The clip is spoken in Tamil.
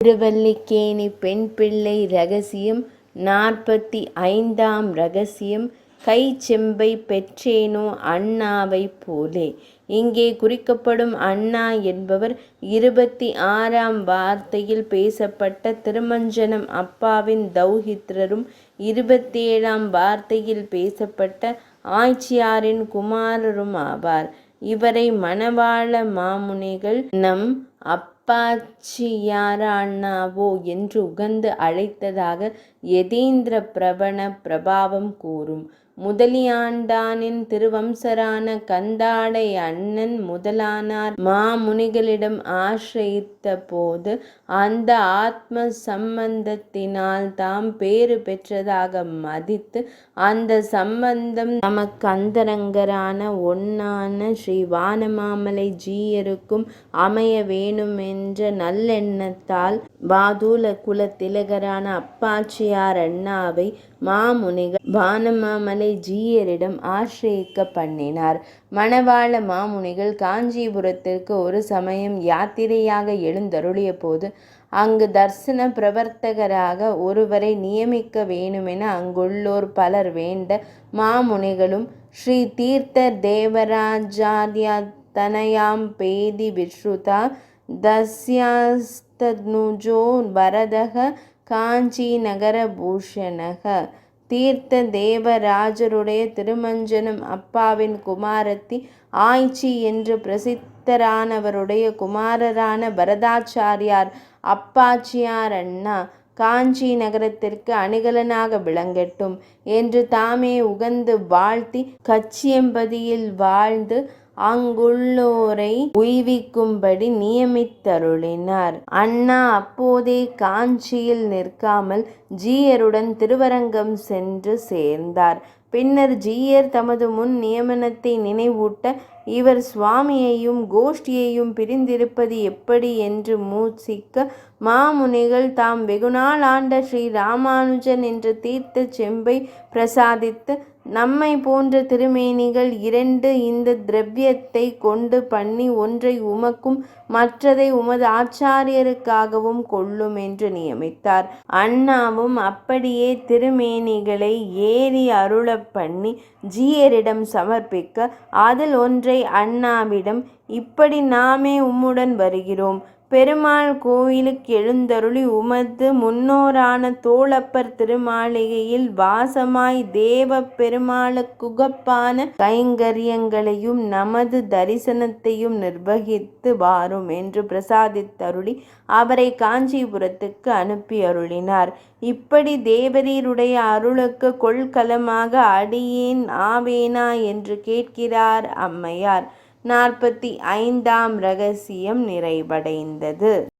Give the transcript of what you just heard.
திருவல்லிக்கேணி பெண் பிள்ளை ரகசியம் 45ஆம் ரகசியம். கைச்செம்பை பெற்றேனோ அண்ணாவைப் போலே. இங்கே குறிக்கப்படும் அண்ணா என்பவர் 26ஆம் வார்த்தையில் பேசப்பட்ட திருமஞ்சனம் அப்பாவின் தௌஹித்ரரும் 27ஆம் வார்த்தையில் பேசப்பட்ட ஆய்ச்சியாரின் குமாரரும் ஆவார். இவரை மணவாள மாமுனிகள் நம் அப்பாச்சியாரண்ணாவோ என்று உகந்து அழைத்ததாக யதீந்திர பிரவண பிரபாவம் கூறும். முதலியாண்டானின் திருவம்சரான கந்தாடை அண்ணன் முதலானார் மாமுனிகளிடம் ஆசிரயித்த போது அந்த ஆத்ம சம்பந்தத்தினால் தாம் பேறு பெற்றதாக மதித்து அந்த சம்பந்தம் நமக்கு அந்தரங்கரான ஒன்னான ஸ்ரீ வானமாமலை ஜீயருக்கும் அமைய வேணுமென்ற நல்லெண்ணத்தால் வாதூல குல திலகரான அப்பாச்சியார் அண்ணாவை மாமுனிகள் வானமாமலை ஜீயரிடம் ஆசிரயிக்க பண்ணினார். மணவாள மாமுனிகள் காஞ்சிபுரத்திற்கு ஒரு சமயம் யாத்திரையாக எழுந்தருளிய போது அங்கு தர்சன பிரவர்த்தகராக ஒருவரை நியமிக்க வேணுமென அங்குள்ளோர் பலர் வேண்ட மாமுனிகளும் ஸ்ரீ தீர்த்த தேவராஜாத்யதனயாம் பேதி விஸ்ருதா தஸ்யாஸ்தனுஜோ வரதக காஞ்சி நகர பூஷணக. தீர்த்த தேவராஜருடைய திருமஞ்சனம் அப்பாவின் குமாரத்தி ஆய்ச்சி என்று பிரசித்தரானவருடைய குமாரரான பரதாச்சாரியார் அப்பாச்சியார் அண்ணா காஞ்சி நகரத்திற்கு அணிகலனாக விளங்கட்டும் என்று தாமே உகந்து வாழ்த்தி கச்சியம்பதியில் வாழ்ந்து அங்குள்ளோரை உய்விக்கும்படி நியமித்தருளினார். அண்ணா அப்போதே காஞ்சியில் நிற்காமல் ஜீயருடன் திருவரங்கம் சென்று சேர்ந்தார். பின்னர் ஜீயர் தமது முன் நியமனத்தை நினைவூட்ட இவர் சுவாமியையும் கோஷ்டியையும் பிரிந்திருப்பது எப்படி என்று மூசிக்க மாமுனிகள் தாம் வெகுநாள் ஆண்ட ஸ்ரீ ராமானுஜன் என்ற தீர்த்த செம்பை பிரசாதித்து நம்மை போன்ற திருமேனிகள் 2 இந்த திரவியத்தை கொண்டு பண்ணி ஒன்றை உமக்கும் மற்றதை உமது ஆச்சாரியருக்காகவும் கொள்ளும் என்று நியமித்தார். அண்ணாவும் அப்படியே திருமேனிகளை ஏறி அருளப் பண்ணி ஜீயரிடம் சமர்ப்பிக்க அதில் ஒன்றை அண்ணாவிடம் இப்படி நாமே உம்முடன் வருகிறோம். பெருமாள் கோயிலுக்கு எழுந்தருளி உமது முன்னோரான தோளப்பர் திருமாளிகையில் வாசமாய் தேவ பெருமாளுக்குகப்பான கைங்கரியங்களையும் நமது தரிசனத்தையும் நிர்வகித்து வாரும் என்று பிரசாதித்தருளி அவரை காஞ்சிபுரத்துக்கு அனுப்பி அருளினார். இப்படி தேவரீருடைய அருளுக்கு கொள்கலமாக அடியேன் ஆவேனா என்று கேட்கிறார் அம்மையார். 45ஆம் ரகசியம் நிறைவடைந்தது.